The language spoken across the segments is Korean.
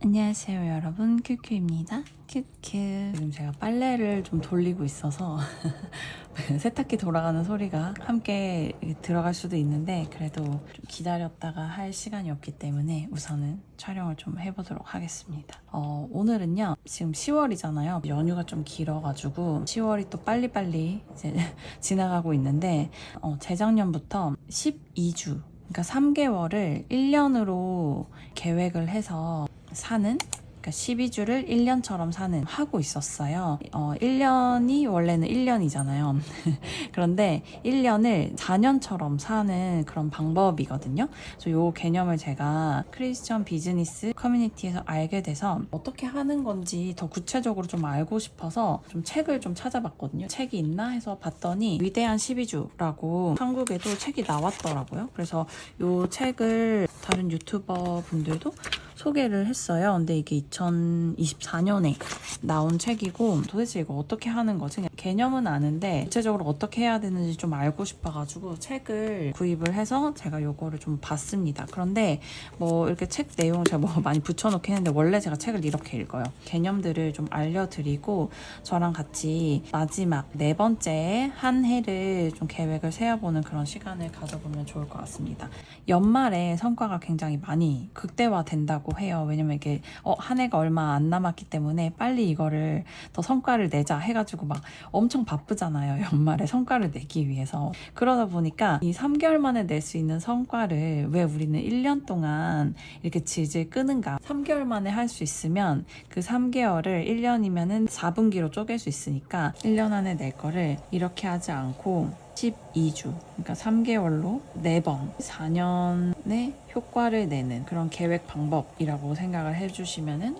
안녕하세요 여러분, 큐큐입니다. 큐큐. 지금 제가 빨래를 좀 돌리고 있어서 세탁기 돌아가는 소리가 함께 들어갈 수도 있는데 그래도 좀 기다렸다가 할 시간이 없기 때문에 우선은 촬영을 좀 해보도록 하겠습니다. 오늘은요, 지금 10월이잖아요. 연휴가 좀 길어가지고 10월이 또 빨리빨리 이제 지나가고 있는데 재작년부터 12주 그러니까 3개월을 1년으로 계획을 해서 사는, 그러니까 12주를 1년처럼 사는 하고 있었어요. 1년이 원래는 1년이잖아요. 그런데 1년을 4년처럼 사는 그런 방법이거든요. 그래서 이 개념을 제가 크리스천 비즈니스 커뮤니티에서 알게 돼서 어떻게 하는 건지 더 구체적으로 좀 알고 싶어서 좀 책을 좀 찾아봤거든요. 책이 있나 해서 봤더니 위대한 12주라고 한국에도 책이 나왔더라고요. 그래서 이 책을 다른 유튜버 분들도 소개를 했어요. 근데 이게 2024년에 나온 책이고 도대체 이거 어떻게 하는 거지? 개념은 아는데 구체적으로 어떻게 해야 되는지 좀 알고 싶어가지고 책을 구입을 해서 제가 요거를 좀 봤습니다. 그런데 뭐 이렇게 책 내용 제가 뭐 많이 붙여놓긴 했는데 원래 제가 책을 이렇게 읽어요. 개념들을 좀 알려드리고 저랑 같이 마지막 4번째 한 해를 좀 계획을 세워보는 그런 시간을 가져보면 좋을 것 같습니다. 연말에 성과가 굉장히 많이 극대화된다고 해요. 왜냐면 이게 한 해가 얼마 안 남았기 때문에 빨리 이거를 더 성과를 내자 해가지고 막 엄청 바쁘잖아요. 연말에 성과를 내기 위해서. 그러다 보니까 이 3개월 만에 낼 수 있는 성과를 왜 우리는 1년 동안 이렇게 질질 끄는가. 3개월 만에 할 수 있으면 그 3개월을 1년이면은 4분기로 쪼갤 수 있으니까 1년 안에 낼 거를 이렇게 하지 않고 12주, 그러니까 3개월로 4번, 4년의 효과를 내는 그런 계획 방법이라고 생각을 해주시면은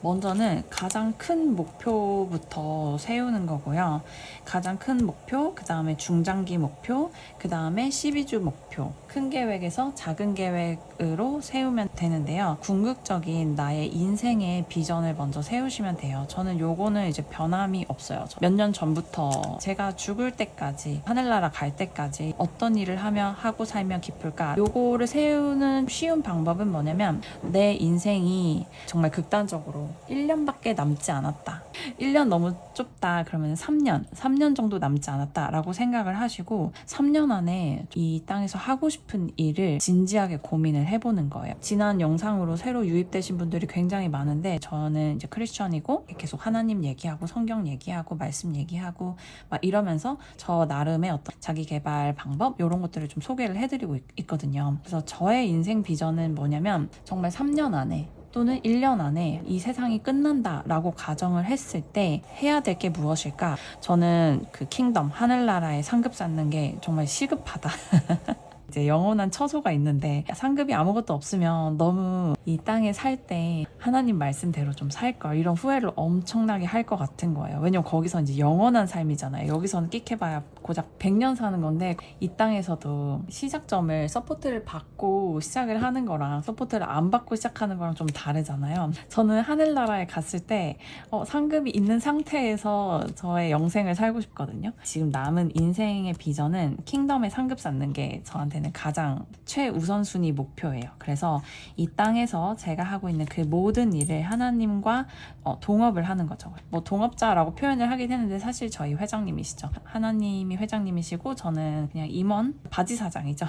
먼저는 가장 큰 목표부터 세우는 거고요. 가장 큰 목표, 그 다음에 중장기 목표, 그 다음에 12주 목표. 큰 계획에서 작은 계획으로 세우면 되는데요. 궁극적인 나의 인생의 비전을 먼저 세우시면 돼요. 저는 요거는 이제 변함이 없어요. 몇 년 전부터 제가 죽을 때까지, 하늘나라 갈 때까지 어떤 일을 하고 살면 기쁠까? 요거를 세우는 쉬운 방법은 뭐냐면 내 인생이 정말 극단적으로 1년밖에 남지 않았다. 1년 너무 좁다. 그러면 3년 정도 남지 않았다 라고 생각을 하시고 3년 안에 이 땅에서 하고 싶은 일을 진지하게 고민을 해보는 거예요. 지난 영상으로 새로 유입되신 분들이 굉장히 많은데 저는 이제 크리스천이고 계속 하나님 얘기하고 성경 얘기하고 말씀 얘기하고 막 이러면서 저 나름의 어떤 자기 개발 방법 이런 것들을 좀 소개를 해드리고 있거든요. 그래서 저의 인생 비전은 뭐냐면 정말 3년 안에 또는 1년 안에 이 세상이 끝난다라고 가정을 했을 때 해야 될 게 무엇일까? 저는 그 킹덤, 하늘나라에 상급 쌓는 게 정말 시급하다. 이제 영원한 처소가 있는데 상급이 아무것도 없으면 너무 이 땅에 살 때 하나님 말씀대로 좀 살걸 이런 후회를 엄청나게 할 것 같은 거예요. 왜냐면 거기서 이제 영원한 삶이잖아요. 여기서는 끽해봐야 고작 100년 사는 건데 이 땅에서도 시작점을 서포트를 받고 시작을 하는 거랑 서포트를 안 받고 시작하는 거랑 좀 다르잖아요. 저는 하늘나라에 갔을 때 상급이 있는 상태에서 저의 영생을 살고 싶거든요. 지금 남은 인생의 비전은 킹덤에 상급 쌓는 게 저한테는 가장 최우선순위 목표예요. 그래서 이 땅에서 제가 하고 있는 그 모든 일을 하나님과 동업을 하는 거죠. 뭐 동업자라고 표현을 하긴 했는데 사실 저희 회장님이시죠. 하나님이 회장님이시고 저는 그냥 임원, 바지사장이죠.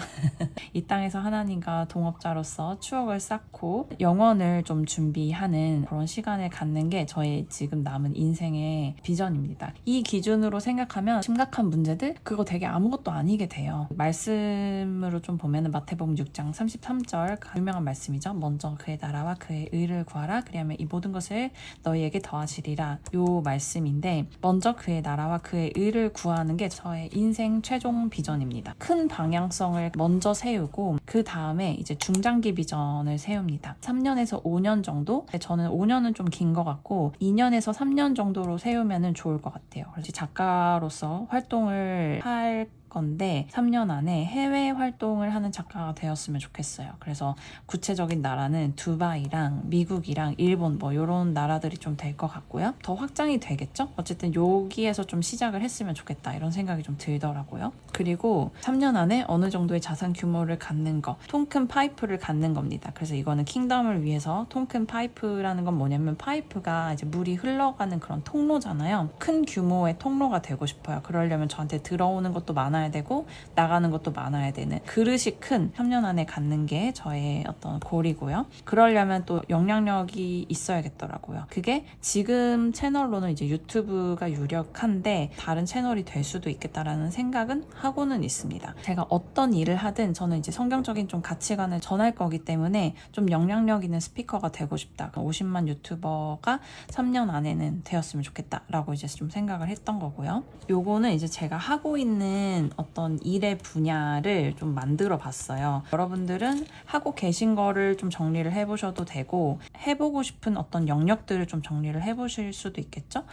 이 땅에서 하나님과 동업자로서 추억을 쌓고 영원을 좀 준비하는 그런 시간을 갖는 게 저의 지금 남은 인생의 비전입니다. 이 기준으로 생각하면 심각한 문제들 그거 되게 아무것도 아니게 돼요. 말씀으로 좀 보면은 마태복음 6장 33절 유명한 말씀이죠. 먼저 그의 나라와 그의 의를 구하라. 그리하면 이 모든 것을 너희에게 더하시리라. 요 말씀인데 먼저 그의 나라와 그의 의를 구하는 게 저의 인생 최종 비전입니다. 큰 방향성을 먼저 세우고 그 다음에 이제 중장기 비전을 세웁니다. 3년에서 5년 정도? 저는 5년은 좀 긴 것 같고 2년에서 3년 정도로 세우면 좋을 것 같아요. 그래서 작가로서 활동을 할 건데 3년 안에 해외 활동을 하는 작가가 되었으면 좋겠어요. 그래서 구체적인 나라는 두바이랑 미국이랑 일본 뭐 이런 나라들이 좀 될 것 같고요. 더 확장이 되겠죠? 어쨌든 여기에서 좀 시작을 했으면 좋겠다 이런 생각이 좀 들더라고요. 그리고 3년 안에 어느 정도의 자산 규모를 갖는 거, 통큰 파이프를 갖는 겁니다. 그래서 이거는 킹덤을 위해서 통큰 파이프라는 건 뭐냐면 파이프가 이제 물이 흘러가는 그런 통로잖아요. 큰 규모의 통로가 되고 싶어요. 그러려면 저한테 들어오는 것도 많아야 되고 나가는 것도 많아야 되는 그릇이 큰 3년 안에 갖는 게 저의 어떤 골이고요. 그러려면 또 영향력이 있어야겠더라고요. 그게 지금 채널로는 이제 유튜브가 유력한데 다른 채널이 될 수도 있겠다라는 생각은 하고는 있습니다. 제가 어떤 일을 하든 저는 이제 성경적인 좀 가치관을 전할 거기 때문에 좀 영향력 있는 스피커가 되고 싶다. 50만 유튜버가 3년 안에는 되었으면 좋겠다라고 이제 좀 생각을 했던 거고요. 요거는 이제 제가 하고 있는 어떤 일의 분야를 좀 만들어 봤어요. 여러분들은 하고 계신 거를 좀 정리를 해보셔도 되고 해보고 싶은 어떤 영역들을 좀 정리를 해보실 수도 있겠죠?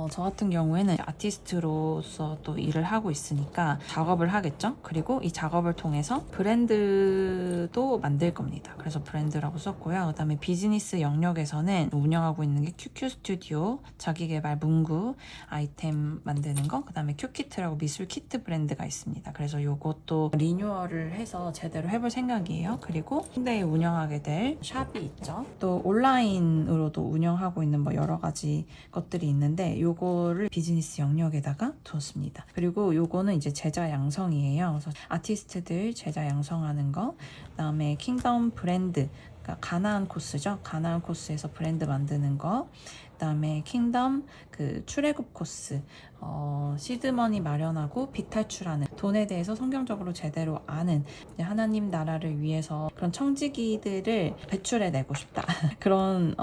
저 같은 경우에는 아티스트로서 또 일을 하고 있으니까 작업을 하겠죠? 그리고 이 작업을 통해서 브랜드도 만들 겁니다. 그래서 브랜드라고 썼고요. 그 다음에 비즈니스 영역에서는 운영하고 있는 게 큐큐 스튜디오, 자기개발 문구, 아이템 만드는 거, 그 다음에 큐키트라고 미술 키트 브랜드가 있습니다. 그래서 요것도 리뉴얼을 해서 제대로 해볼 생각이에요. 그리고 홍대에 운영하게 될 샵이 있죠. 또 온라인으로도 운영하고 있는 뭐 여러 가지 것들이 있는데 요거를 비즈니스 영역에다가 두었습니다. 그리고 요거는 이제 제자 양성이에요. 그래서 아티스트들 제자 양성하는 거, 그다음에 킹덤 브랜드, 그러니까 가나안 코스죠. 가나안 코스에서 브랜드 만드는 거, 그다음에 킹덤 그 출애굽 코스, 시드머니 마련하고 비탈출하는 돈에 대해서 성경적으로 제대로 아는 하나님 나라를 위해서 그런 청지기들을 배출해내고 싶다. 그런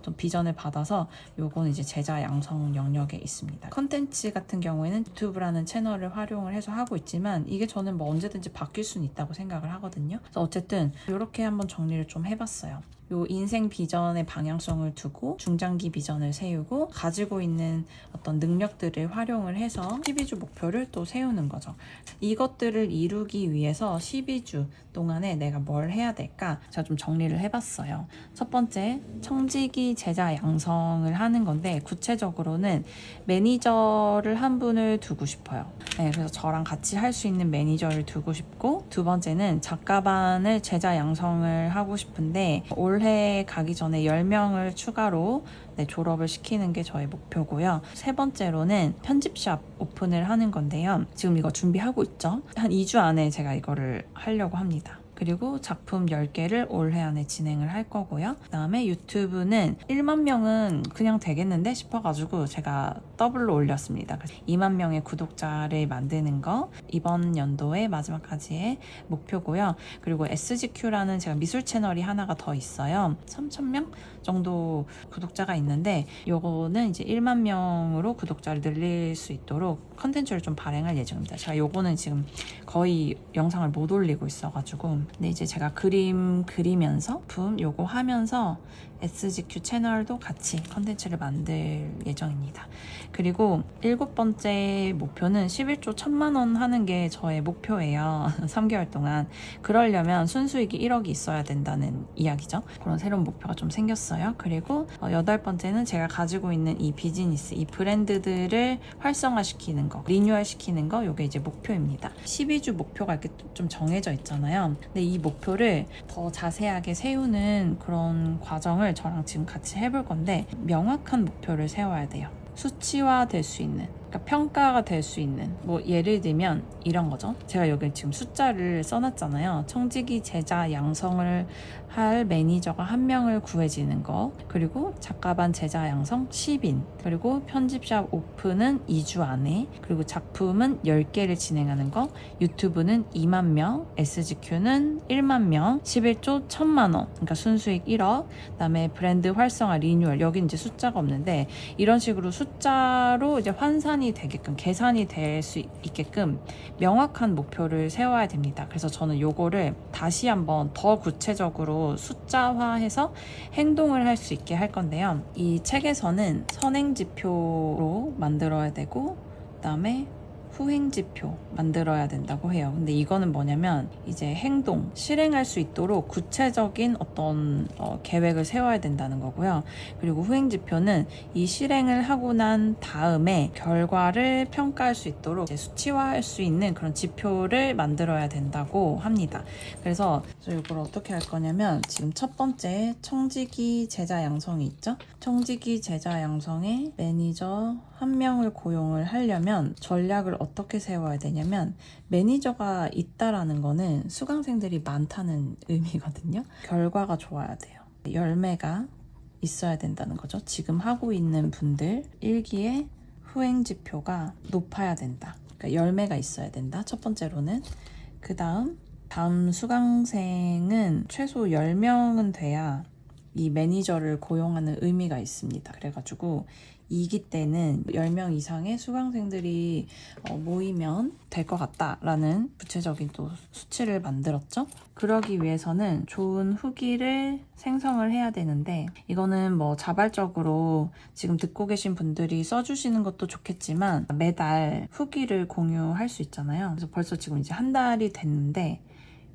좀 비전을 받아서 요거는 이제 제자 양성 영역에 있습니다. 컨텐츠 같은 경우에는 유튜브라는 채널을 활용을 해서 하고 있지만 이게 저는 뭐 언제든지 바뀔 수는 있다고 생각을 하거든요. 그래서 어쨌든 이렇게 한번 정리를 좀 해봤어요. 요 인생 비전의 방향성을 두고 중장기 비전을 세우고 가지고 있는 어떤 능력들을 활용을 해서 12주 목표를 또 세우는 거죠. 이것들을 이루기 위해서 12주 동안에 내가 뭘 해야 될까? 제가 좀 정리를 해봤어요. 첫 번째, 청지기 제자 양성을 하는 건데 구체적으로는 매니저를 한 분을 두고 싶어요. 네, 그래서 저랑 같이 할 수 있는 매니저를 두고 싶고, 두 번째는 작가반을 제자 양성을 하고 싶은데 올해 가기 전에 10명을 추가로 졸업을 시키는 게 저의 목표고요. 세 번째로는 편집샵 오픈을 하는 건데요. 지금 이거 준비하고 있죠. 한 2주 안에 제가 이거를 하려고 합니다. 그리고 작품 10개를 올해 안에 진행을 할 거고요. 그 다음에 유튜브는 1만 명은 그냥 되겠는데 싶어가지고 제가 더블로 올렸습니다. 2만 명의 구독자를 만드는 거 이번 연도의 마지막까지의 목표고요. 그리고 SGQ라는 제가 미술 채널이 하나가 더 있어요. 3,000명 정도 구독자가 있는데 요거는 이제 1만 명으로 구독자를 늘릴 수 있도록 컨텐츠를 좀 발행할 예정입니다. 제가 요거는 지금 거의 영상을 못 올리고 있어가지고 근데 이제 제가 그림 그리면서 요거 하면서 SGQ 채널도 같이 컨텐츠를 만들 예정입니다. 그리고 7번째 목표는 11조 1,000만 원 하는 게 저의 목표예요. 3개월 동안. 그러려면 순수익이 1억이 있어야 된다는 이야기죠. 그런 새로운 목표가 좀 생겼어요. 그리고 8번째는 제가 가지고 있는 이 비즈니스, 이 브랜드들을 활성화시키는 거, 리뉴얼 시키는 거, 이게 이제 목표입니다. 12주 목표가 이렇게 좀 정해져 있잖아요. 근데 이 목표를 더 자세하게 세우는 그런 과정을 저랑 지금 같이 해볼 건데 명확한 목표를 세워야 돼요. 수치화 될 수 있는, 그러니까 평가가 될 수 있는, 뭐 예를 들면 이런 거죠. 제가 여기 지금 숫자를 써놨잖아요. 청지기 제자 양성을 할 매니저가 1명을 구해지는 거, 그리고 작가반 제자 양성 10인, 그리고 편집샵 오픈은 2주 안에, 그리고 작품은 10개를 진행하는 거, 유튜브는 2만 명, SGQ는 1만 명, 11조 1,000만 원, 그러니까 순수익 1억, 그다음에 브랜드 활성화 리뉴얼, 여기 이제 숫자가 없는데 이런 식으로 숫자로 이제 환산이 되게끔, 계산이 될 수 있게끔 명확한 목표를 세워야 됩니다. 그래서 저는 요거를 다시 한번 더 구체적으로 숫자화해서 행동을 할 수 있게 할 건데요. 이 책에서는 선행지표로 만들어야 되고, 그 다음에 후행지표 만들어야 된다고 해요. 근데 이거는 뭐냐면 이제 행동, 실행할 수 있도록 구체적인 어떤 계획을 세워야 된다는 거고요. 그리고 후행지표는 이 실행을 하고 난 다음에 결과를 평가할 수 있도록 이제 수치화할 수 있는 그런 지표를 만들어야 된다고 합니다. 그래서 이걸 어떻게 할 거냐면 지금 첫 번째 청지기 제자 양성이 있죠? 청지기 제자 양성에 매니저 한 명을 고용을 하려면 전략을 어떻게 세워야 되냐면 매니저가 있다라는 거는 수강생들이 많다는 의미거든요. 결과가 좋아야 돼요. 열매가 있어야 된다는 거죠. 지금 하고 있는 분들 일기의 후행지표가 높아야 된다. 그러니까 열매가 있어야 된다. 첫 번째로는. 그 다음 수강생은 최소 10명은 돼야 이 매니저를 고용하는 의미가 있습니다. 그래가지고 2기 때는 10명 이상의 수강생들이 모이면 될 것 같다라는 구체적인 또 수치를 만들었죠. 그러기 위해서는 좋은 후기를 생성을 해야 되는데 이거는 뭐 자발적으로 지금 듣고 계신 분들이 써주시는 것도 좋겠지만 매달 후기를 공유할 수 있잖아요. 그래서 벌써 지금 이제 한 달이 됐는데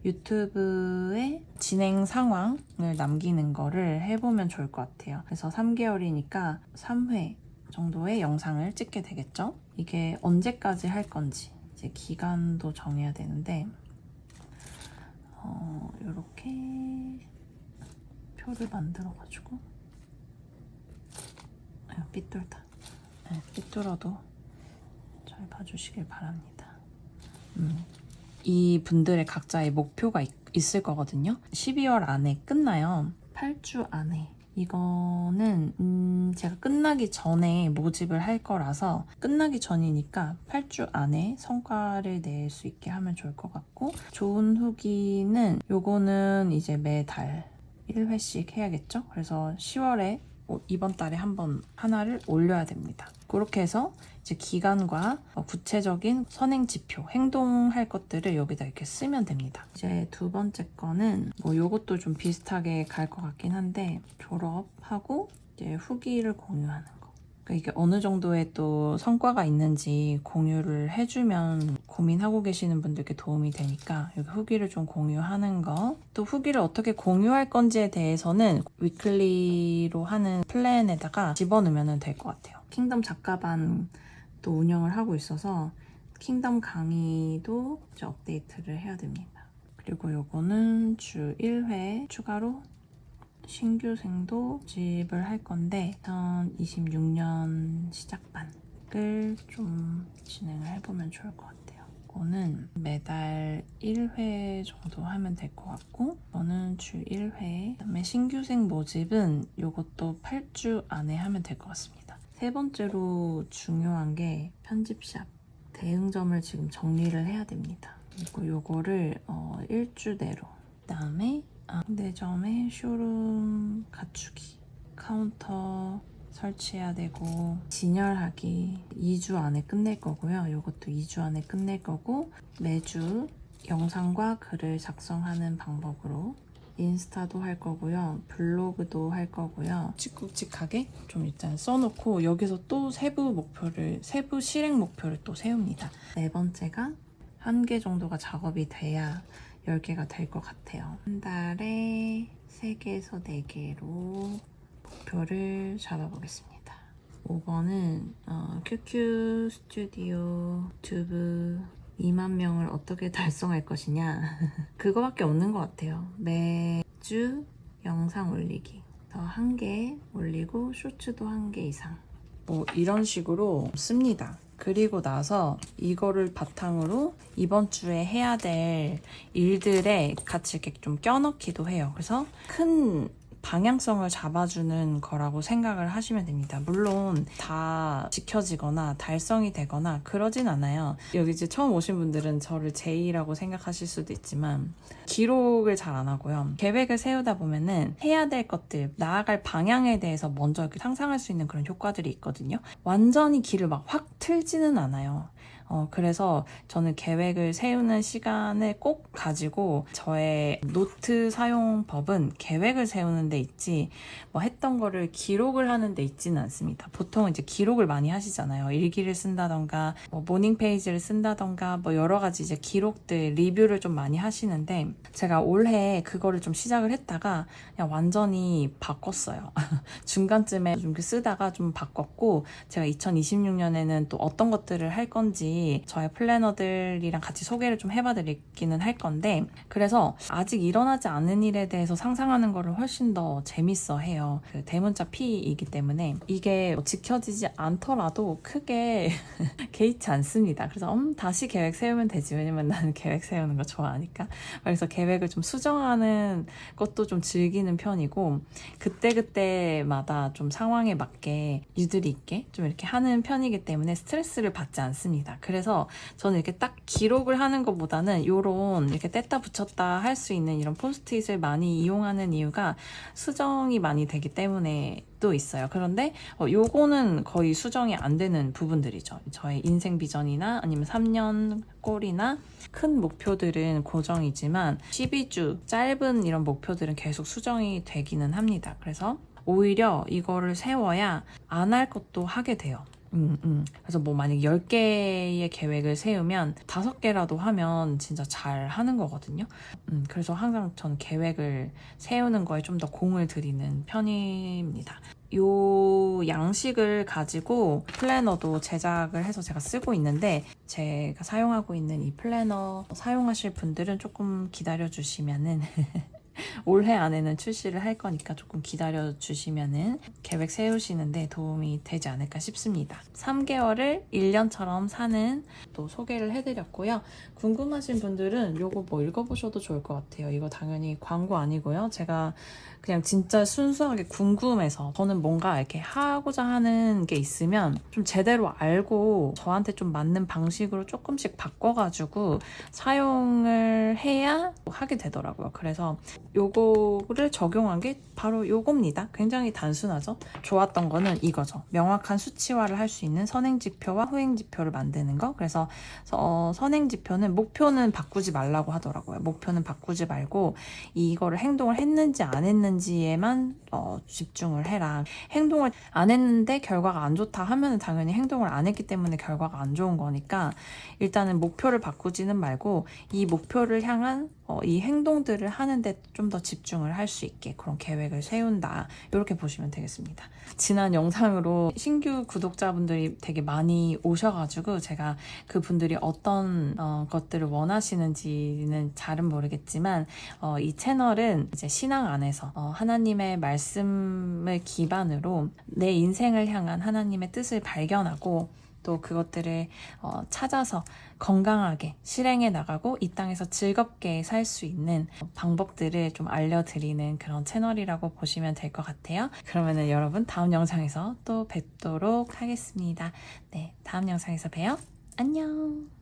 유튜브에 진행 상황을 남기는 거를 해보면 좋을 것 같아요. 그래서 3개월이니까 3회 정도의 영상을 찍게 되겠죠? 이게 언제까지 할 건지 이제 기간도 정해야 되는데 이렇게 표를 만들어가지고 삐뚤다. 삐뚤어도 잘 봐주시길 바랍니다. 이 분들의 각자의 목표가 있을 거거든요. 12월 안에 끝나요. 8주 안에. 이거는 제가 끝나기 전에 모집을 할 거라서 끝나기 전이니까 8주 안에 성과를 낼 수 있게 하면 좋을 것 같고 좋은 후기는 요거는 이제 매달 1회씩 해야겠죠? 그래서 10월에 이번 달에 하나를 올려야 됩니다. 그렇게 해서 이제 기간과 구체적인 선행 지표, 행동할 것들을 여기다 이렇게 쓰면 됩니다. 이제 두 번째 거는 뭐 요것도 좀 비슷하게 갈 것 같긴 한데 졸업하고 이제 후기를 공유하는 거. 그러니까 이게 어느 정도의 또 성과가 있는지 공유를 해주면 고민하고 계시는 분들께 도움이 되니까 여기 후기를 좀 공유하는 거. 또 후기를 어떻게 공유할 건지에 대해서는 위클리로 하는 플랜에다가 집어넣으면 될 것 같아요. 킹덤 작가반 또 운영을 하고 있어서 킹덤 강의도 이제 업데이트를 해야 됩니다. 그리고 요거는 주 1회 추가로 신규생도 모집을 할 건데 2026년 시작반을 좀 진행을 해보면 좋을 것 같아요. 이거는 매달 1회 정도 하면 될 것 같고 이거는 주 1회 그다음에 신규생 모집은 요것도 8주 안에 하면 될 것 같습니다. 세 번째로 중요한 게 편집샵 대응점을 지금 정리를 해야 됩니다. 그리고 요거를 1주 내로 그다음에 상대점에 쇼룸 갖추기 카운터 설치해야 되고 진열하기 2주 안에 끝낼 거고요. 이것도 2주 안에 끝낼 거고 매주 영상과 글을 작성하는 방법으로 인스타도 할 거고요. 블로그도 할 거고요. 굵직굵직하게 좀 일단 써놓고 여기서 또 세부 실행 목표를 또 세웁니다. 네 번째가 1개 정도가 작업이 돼야 10개가 될 것 같아요. 한 달에 3개에서 4개로 목표를 잡아보겠습니다. 5번은 QQ 스튜디오 유튜브 2만 명을 어떻게 달성할 것이냐 그거밖에 없는 것 같아요. 매주 영상 올리기 더 1개 올리고 쇼츠도 1개 이상 뭐 이런 식으로 씁니다. 그리고 나서 이거를 바탕으로 이번 주에 해야 될 일들에 같이 이렇게 좀 껴넣기도 해요. 그래서 큰 방향성을 잡아주는 거라고 생각을 하시면 됩니다. 물론 다 지켜지거나 달성이 되거나 그러진 않아요. 여기 이제 처음 오신 분들은 저를 제이라고 생각하실 수도 있지만 기록을 잘 안 하고요. 계획을 세우다 보면은 해야 될 것들, 나아갈 방향에 대해서 먼저 상상할 수 있는 그런 효과들이 있거든요. 완전히 길을 막 확 틀지는 않아요. 그래서 저는 계획을 세우는 시간을 꼭 가지고 저의 노트 사용법은 계획을 세우는 데 있지 뭐 했던 거를 기록을 하는 데 있지는 않습니다. 보통 이제 기록을 많이 하시잖아요. 일기를 쓴다던가 뭐 모닝 페이지를 쓴다던가 뭐 여러 가지 이제 기록들 리뷰를 좀 많이 하시는데 제가 올해 그거를 좀 시작을 했다가 그냥 완전히 바꿨어요. 중간쯤에 좀 쓰다가 좀 바꿨고 제가 2026년에는 또 어떤 것들을 할 건지 저의 플래너들이랑 같이 소개를 좀 해봐드리기는 할 건데 그래서 아직 일어나지 않은 일에 대해서 상상하는 거를 훨씬 더 재밌어 해요. 그 대문자 P이기 때문에 이게 지켜지지 않더라도 크게 개의치 않습니다. 그래서 다시 계획 세우면 되지. 왜냐면 나는 계획 세우는 거 좋아하니까. 그래서 계획을 좀 수정하는 것도 좀 즐기는 편이고 그때그때마다 좀 상황에 맞게 유두리 있게 좀 이렇게 하는 편이기 때문에 스트레스를 받지 않습니다. 그래서 저는 이렇게 딱 기록을 하는 것보다는 요런 이렇게 뗐다 붙였다 할 수 있는 이런 포스트잇을 많이 이용하는 이유가 수정이 많이 되기 때문에 또 있어요. 그런데 요거는 거의 수정이 안 되는 부분들이죠. 저의 인생 비전이나 아니면 3년 꼴이나 큰 목표들은 고정이지만 12주 짧은 이런 목표들은 계속 수정이 되기는 합니다. 그래서 오히려 이거를 세워야 안 할 것도 하게 돼요. 그래서 뭐 만약 10개의 계획을 세우면 5개라도 하면 진짜 잘 하는 거거든요. 그래서 항상 저는 계획을 세우는 거에 좀 더 공을 들이는 편입니다. 요 양식을 가지고 플래너도 제작을 해서 제가 쓰고 있는데 제가 사용하고 있는 이 플래너 사용하실 분들은 조금 기다려 주시면은 올해 안에는 출시를 할 거니까 조금 기다려 주시면은 계획 세우시는데 도움이 되지 않을까 싶습니다. 3개월을 1년처럼 사는 또 소개를 해드렸고요. 궁금하신 분들은 요거 뭐 읽어보셔도 좋을 것 같아요. 이거 당연히 광고 아니고요. 제가 그냥 진짜 순수하게 궁금해서 저는 뭔가 이렇게 하고자 하는 게 있으면 좀 제대로 알고 저한테 좀 맞는 방식으로 조금씩 바꿔가지고 사용을 해야 하게 되더라고요. 그래서 요거를 적용한 게 바로 요겁니다. 굉장히 단순하죠? 좋았던 거는 이거죠. 명확한 수치화를 할 수 있는 선행지표와 후행지표를 만드는 거. 그래서 선행지표는 목표는 바꾸지 말라고 하더라고요. 목표는 바꾸지 말고 이거를 행동을 했는지 안 했는지에만 집중을 해라. 행동을 안 했는데 결과가 안 좋다 하면 당연히 행동을 안 했기 때문에 결과가 안 좋은 거니까 일단은 목표를 바꾸지는 말고 이 목표를 향한 이 행동들을 하는데 좀 더 집중을 할 수 있게 그런 계획을 세운다. 이렇게 보시면 되겠습니다. 지난 영상으로 신규 구독자분들이 되게 많이 오셔가지고 제가 그분들이 어떤 것들을 원하시는지는 잘은 모르겠지만 이 채널은 이제 신앙 안에서 하나님의 말씀을 기반으로 내 인생을 향한 하나님의 뜻을 발견하고 또 그것들을 찾아서 건강하게 실행해 나가고 이 땅에서 즐겁게 살 수 있는 방법들을 좀 알려드리는 그런 채널이라고 보시면 될 것 같아요. 그러면은 여러분 다음 영상에서 또 뵙도록 하겠습니다. 네, 다음 영상에서 봬요. 안녕.